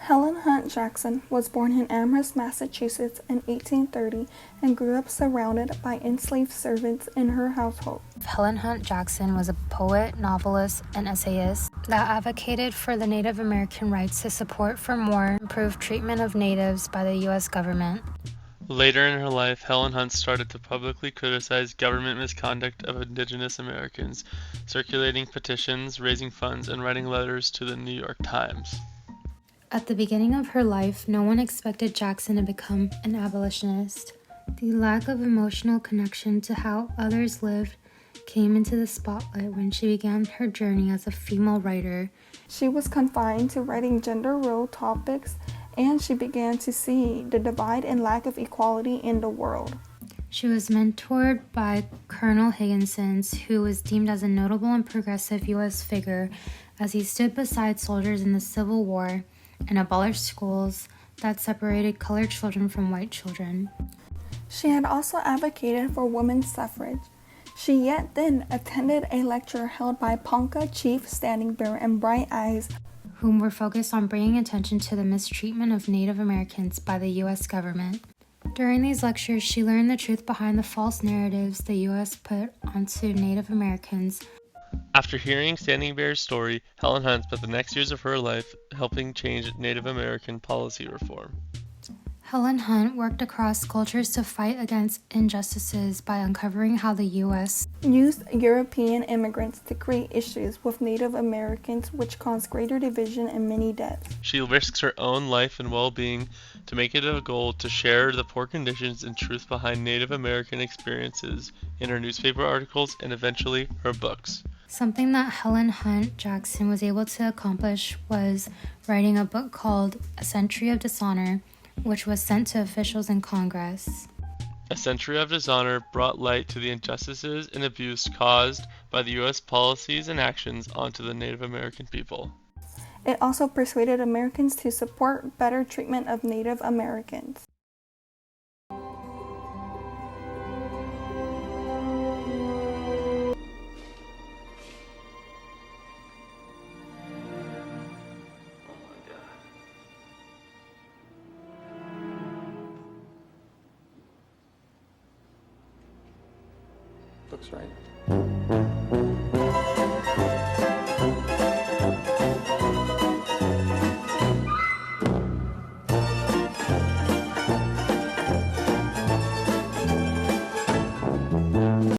Helen Hunt Jackson was born in Amherst, Massachusetts in 1830 and grew up surrounded by enslaved servants in her household. Helen Hunt Jackson was a poet, novelist, and essayist that advocated for the Native American rights to support for more improved treatment of natives by the U.S. government. Later in her life, Helen Hunt started to publicly criticize government misconduct of Indigenous Americans, circulating petitions, raising funds, and writing letters to the New York Times. At the beginning of her life, no one expected Jackson to become an abolitionist. The lack of emotional connection to how others lived came into the spotlight when she began her journey as a female writer. She was confined to writing gender role topics, and she began to see the divide and lack of equality in the world. She was mentored by Colonel Higginson, who was deemed as a notable and progressive U.S. figure as he stood beside soldiers in the Civil War and abolished schools that separated colored children from white children. She had also advocated for women's suffrage. She yet then attended a lecture held by Ponca Chief Standing Bear and Bright Eyes, whom were focused on bringing attention to the mistreatment of Native Americans by the U.S. government. During these lectures, she learned the truth behind the false narratives the U.S. put onto Native Americans. After hearing Standing Bear's story, Helen Hunt spent the next years of her life helping change Native American policy reform. Helen Hunt worked across cultures to fight against injustices by uncovering how the U.S. used European immigrants to create issues with Native Americans which caused greater division and many deaths. She risks her own life and well-being to make it a goal to share the poor conditions and truth behind Native American experiences in her newspaper articles and eventually her books. Something that Helen Hunt Jackson was able to accomplish was writing a book called A Century of Dishonor, which was sent to officials in Congress. A Century of Dishonor brought light to the injustices and abuse caused by the U.S. policies and actions onto the Native American people. It also persuaded Americans to support better treatment of Native Americans. Looks right.